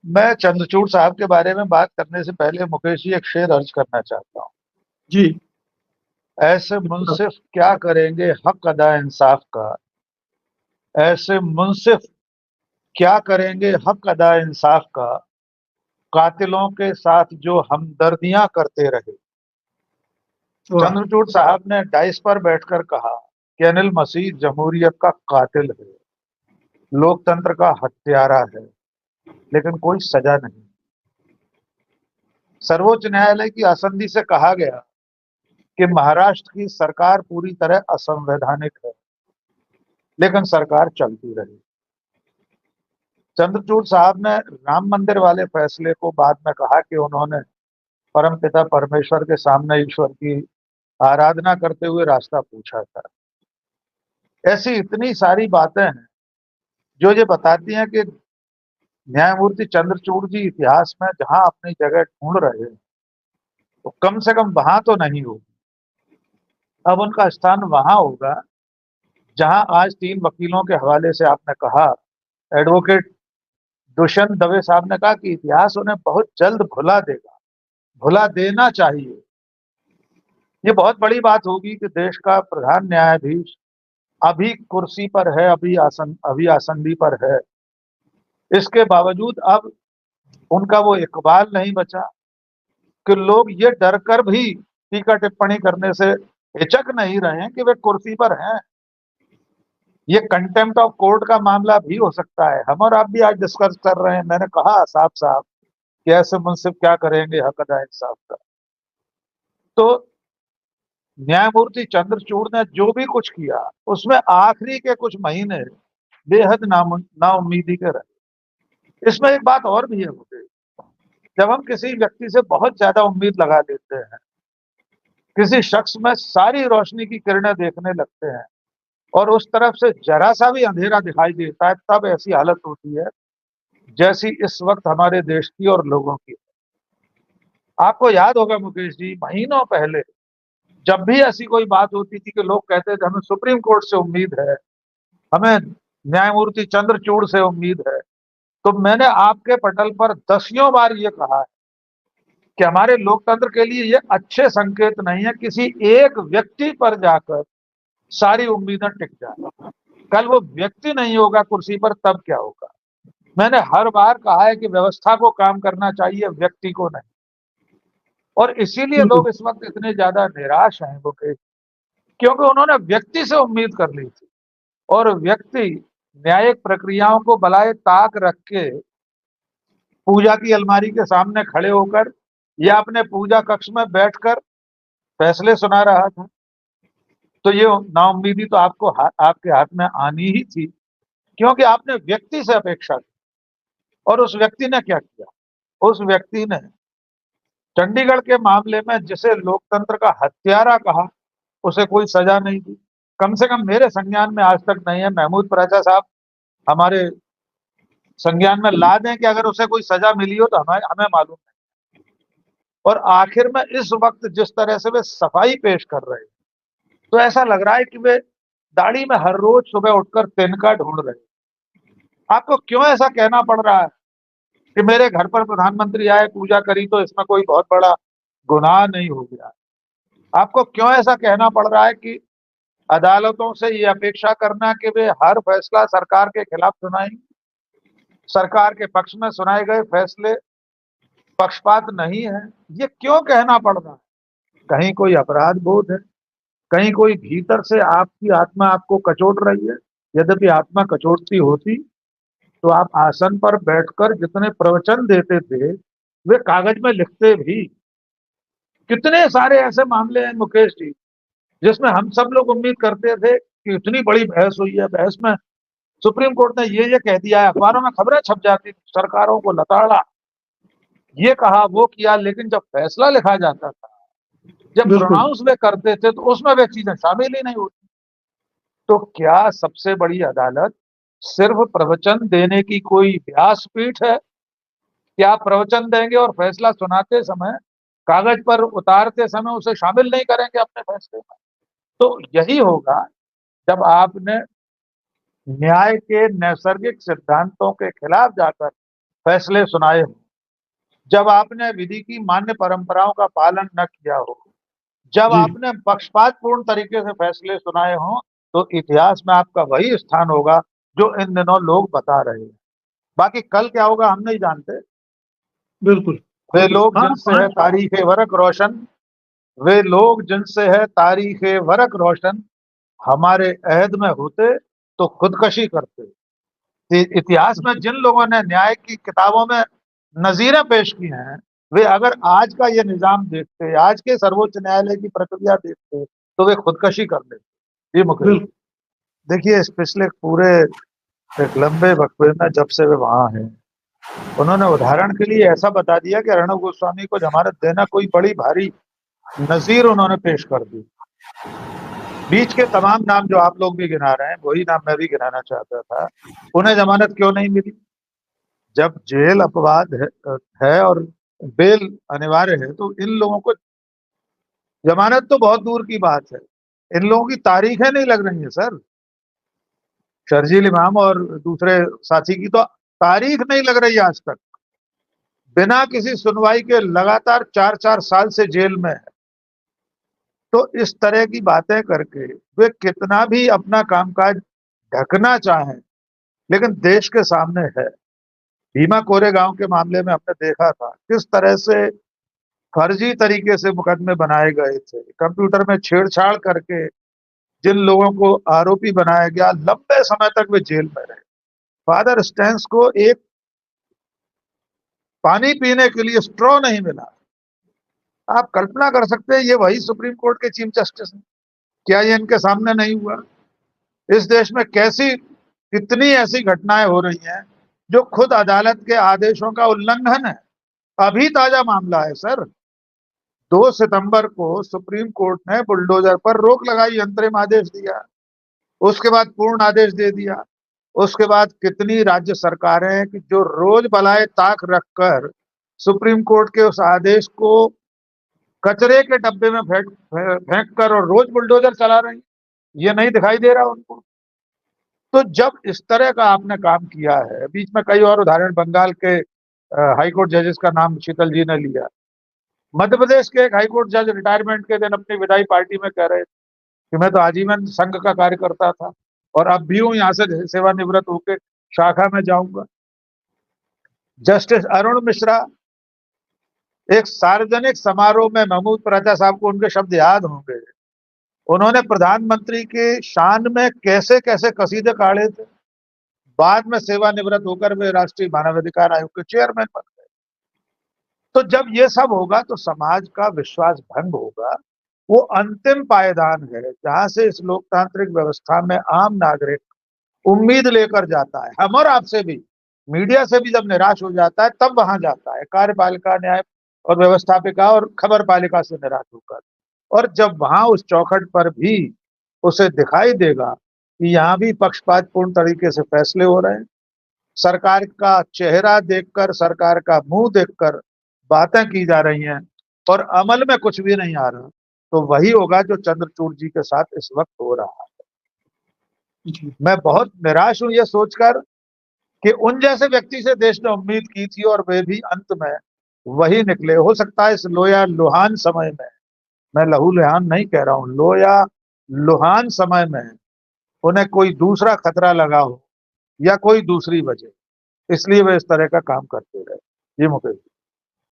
मैं चंद्रचूड़ साहब के बारे में बात करने से पहले मुकेश जी एक शेर अर्ज करना चाहता हूँ। जी। ऐसे मुंसिफ क्या करेंगे हक अदा इंसाफ का। ऐसे मुंसिफ क्या करेंगे हक अदा इंसाफ का। कातिलों के साथ जो हमदर्दियां करते रहे। वाह। चंद्रचूड़ साहब ने डाइस पर बैठकर कहा कि अनिल मसीह जमहूरियत का कातिल है, लोकतंत्र का हत्यारा है, लेकिन कोई सजा नहीं। सर्वोच्च न्यायालय की आसंदी से कहा गया कि महाराष्ट्र की सरकार पूरी तरह असंवैधानिक है, लेकिन सरकार चलती रही। चंद्रचूड़ साहब ने राम मंदिर वाले फैसले को बाद में कहा कि उन्होंने परमपिता परमेश्वर के सामने ईश्वर की आराधना करते हुए रास्ता पूछा था। ऐसी इतनी सारी बातें हैं जो ये बताती हैं कि न्यायमूर्ति चंद्रचूड़ जी इतिहास में जहां अपनी जगह ढूंढ रहे हैं, तो कम से कम वहां तो नहीं होगी। अब उनका स्थान वहां होगा जहां आज तीन वकीलों के हवाले से आपने कहा, एडवोकेट दुष्यंत दवे साहब ने कहा कि इतिहास उन्हें बहुत जल्द भुला देगा, भुला देना चाहिए। ये बहुत बड़ी बात होगी कि देश का प्रधान न्यायाधीश अभी कुर्सी पर है, अभी आसंदी पर है। इसके बावजूद अब उनका वो इकबाल नहीं बचा कि लोग ये डर कर भी टीका टिप्पणी करने से हिचक नहीं रहे हैं कि वे कुर्सी पर हैं। ये कंटेम्प्ट ऑफ कोर्ट का मामला भी हो सकता है। हम और आप भी आज डिस्कस कर रहे हैं, मैंने कहा साफ साफ कि ऐसे मुंसिफ क्या करेंगे हक अदा इंसाफ का। तो न्यायमूर्ति चंद्रचूड़ ने जो भी कुछ किया उसमें आखिरी के कुछ महीने बेहद नाउम्मीदी के रहे। इसमें एक बात और भी है मुझे, जब हम किसी व्यक्ति से बहुत ज्यादा उम्मीद लगा लेते हैं, किसी शख्स में सारी रोशनी की किरणें देखने लगते हैं और उस तरफ से जरा सा भी अंधेरा दिखाई देता है, तब ऐसी हालत होती है जैसी इस वक्त हमारे देश की और लोगों की। आपको याद होगा मुकेश जी, महीनों पहले जब भी ऐसी कोई बात होती थी कि लोग कहते थे हमें सुप्रीम कोर्ट से उम्मीद है, हमें न्यायमूर्ति चंद्रचूड़ से उम्मीद है, तो मैंने आपके पटल पर दसियों बार ये कहा है कि हमारे लोकतंत्र के लिए ये अच्छे संकेत नहीं है किसी एक व्यक्ति पर जाकर सारी उम्मीदें टिक जाए। कल वो व्यक्ति नहीं होगा कुर्सी पर, तब क्या होगा। मैंने हर बार कहा है कि व्यवस्था को काम करना चाहिए, व्यक्ति को नहीं। और इसीलिए बिल्कुल। लोग इस वक्त इतने ज्यादा निराश हैं वो, क्योंकि उन्होंने व्यक्ति से उम्मीद कर ली थी। और व्यक्ति न्यायिक प्रक्रियाओं को बलाए ताक रख के पूजा की अलमारी के सामने खड़े होकर या अपने पूजा कक्ष में बैठकर फैसले सुना रहा था। तो ये नाउम्मीदी तो आपके हाथ में आनी ही थी, क्योंकि आपने व्यक्ति से अपेक्षा की। और उस व्यक्ति ने क्या किया? उस व्यक्ति ने चंडीगढ़ के मामले में जिसे लोकतंत्र का हत्यारा कहा, उसे कोई सजा नहीं दी। कम से कम मेरे संज्ञान में आज तक नहीं है। महमूद पराचा साहब हमारे संज्ञान में ला दें कि अगर उसे कोई सजा मिली हो तो हमें हमें मालूम नहीं। और आखिर में इस वक्त जिस तरह से वे सफाई पेश कर रहे हैं, तो ऐसा लग रहा है कि वे दाढ़ी में हर रोज सुबह उठकर तिनका ढूंढ रहे हैं। आपको क्यों ऐसा कहना पड़ रहा है कि मेरे घर पर प्रधानमंत्री आए, पूजा करी, तो इसमें कोई बहुत बड़ा गुनाह नहीं हो गया? आपको क्यों ऐसा कहना पड़ रहा है कि अदालतों से ये अपेक्षा करना कि वे हर फैसला सरकार के खिलाफ सुनाएंगे, सरकार के पक्ष में सुनाए गए फैसले पक्षपात नहीं है? ये क्यों कहना पड़ रहा है? कहीं कोई अपराध बोध है? कहीं कोई भीतर से आपकी आत्मा आपको कचोट रही है? यद्यपि आत्मा कचोटती होती तो आप आसन पर बैठकर जितने प्रवचन देते थे वे कागज में लिखते भी। कितने सारे ऐसे मामले हैं मुकेश जी जिसमें हम सब लोग उम्मीद करते थे कि इतनी बड़ी बहस हुई है, बहस में सुप्रीम कोर्ट ने ये कह दिया है, अखबारों में खबरें छप जाती थी, सरकारों को लताड़ा, ये कहा वो किया, लेकिन जब फैसला लिखा जाता था, जब बिल्कुल। प्रोनाउंस वे करते थे, तो उसमें वे चीजें शामिल ही नहीं होती। तो क्या सबसे बड़ी अदालत सिर्फ प्रवचन देने की कोई व्यासपीठ है? क्या आप प्रवचन देंगे और फैसला सुनाते समय, कागज पर उतारते समय उसे शामिल नहीं करेंगे अपने फैसले में? तो यही होगा जब आपने न्याय के नैसर्गिक सिद्धांतों के खिलाफ जाकर फैसले सुनाए हों, जब आपने विधि की मान्य परंपराओं का पालन न किया हो, जब जी आपने पक्षपातपूर्ण तरीके से फैसले सुनाए हों, तो इतिहास में आपका वही स्थान होगा जो इन दिनों लोग बता रहे हैं। बाकी कल क्या होगा हम नहीं जानते। बिल्कुल। वे लोग हाँ, जिनसे है पांच तारीख वर्क रोशन, वे लोग जिनसे है तारीख वर्क रोशन, हमारे अहद में होते तो खुदकशी करते। इतिहास में जिन लोगों ने न्याय की किताबों में नजीरें पेश की हैं, वे अगर आज का ये निजाम देखते, आज के सर्वोच्च न्यायालय की प्रक्रिया देखते, तो वे खुदकशी कर लेते। ये मुकेश बिल्कुल। देखिए, इस पिछले पूरे एक लंबे वक्फे में जब से वे वहां हैं, उन्होंने उदाहरण के लिए ऐसा बता दिया कि अर्णब गोस्वामी को जमानत देना कोई बड़ी भारी नजीर उन्होंने पेश कर दी। बीच के तमाम नाम जो आप लोग भी गिना रहे हैं, वही नाम मैं भी गिनाना चाहता था। उन्हें जमानत क्यों नहीं मिली? जब जेल अपवाद है और बेल अनिवार्य है, तो इन लोगों को जमानत तो बहुत दूर की बात है, इन लोगों की तारीखें नहीं लग रही है सर। शर्जील इमाम और दूसरे साथी की तो तारीख नहीं लग रही आज तक, बिना किसी सुनवाई के लगातार 4-4 साल से जेल में है। तो इस तरह की बातें करके वे कितना भी अपना कामकाज ढकना चाहें, लेकिन देश के सामने है। भीमा कोरेगांव के मामले में हमने देखा था किस तरह से फर्जी तरीके से मुकदमे बनाए गए थे, कंप्यूटर में छेड़छाड़ करके जिन लोगों को आरोपी बनाया गया, लंबे समय तक वे जेल में रहे। फादर स्टेंस को एक पानी पीने के लिए स्ट्रॉ नहीं मिला। आप कल्पना कर सकते हैं ये वही सुप्रीम कोर्ट के चीफ जस्टिस हैं। क्या ये इनके सामने नहीं हुआ? इस देश में कितनी ऐसी घटनाएं हो रही हैं जो खुद अदालत के आदेशों का उल्लंघन है। अभी ताजा मामला है सर, 2 सितंबर को सुप्रीम कोर्ट ने बुलडोजर पर रोक लगाई, अंतरिम आदेश दिया, उसके बाद पूर्ण आदेश दे दिया। उसके बाद कितनी राज्य सरकारें कि जो रोज बलाए ताक रखकर सुप्रीम कोर्ट के उस आदेश को कचरे के डब्बे में फेंक कर और रोज बुलडोजर चला रही, ये नहीं दिखाई दे रहा उनको? तो जब इस तरह का आपने काम किया है, बीच में कई और उदाहरण, बंगाल के हाईकोर्ट जजेस का नाम शीतल जी ने लिया, मध्य प्रदेश के एक हाईकोर्ट जज रिटायरमेंट के दिन अपनी विदाई पार्टी में कह रहे थे कि मैं तो आजीवन संघ का कार्य करता था और अब भी हूं, यहां से सेवानिवृत्त होकर शाखा में जाऊंगा। जस्टिस अरुण मिश्रा एक सार्वजनिक समारोह में, महमूद पराचा साहब को उनके शब्द याद होंगे, उन्होंने प्रधानमंत्री के शान में कैसे कैसे कसीदे काढ़े थे। बाद में सेवानिवृत्त होकर वे राष्ट्रीय मानवाधिकार आयोग के चेयरमैन बन गए। तो जब ये सब होगा तो समाज का विश्वास भंग होगा। वो अंतिम पायदान है जहां से इस लोकतांत्रिक व्यवस्था में आम नागरिक उम्मीद लेकर जाता है। हम और आपसे भी, मीडिया से भी जब निराश हो जाता है तब वहां जाता है, कार्यपालिका, न्याय और व्यवस्थापिका और खबर पालिका से निराश होकर। और जब वहां उस चौखट पर भी उसे दिखाई देगा कि यहाँ भी पक्षपातपूर्ण तरीके से फैसले हो रहे हैं, सरकार का चेहरा देखकर, सरकार का मुंह देखकर बातें की जा रही हैं और अमल में कुछ भी नहीं आ रहा, तो वही होगा जो चंद्रचूड़ जी के साथ इस वक्त हो रहा है। जी मैं बहुत निराश हूं ये सोचकर कि उन जैसे व्यक्ति से देश ने उम्मीद की थी और वे भी अंत में वही निकले। हो सकता है इस लोया लुहान समय में, मैं लहू लुहान नहीं कह रहा हूं, लोया लुहान समय में उन्हें कोई दूसरा खतरा लगा हो या कोई दूसरी वजह, इसलिए वे इस तरह का काम करते रहे। जी मुकेश।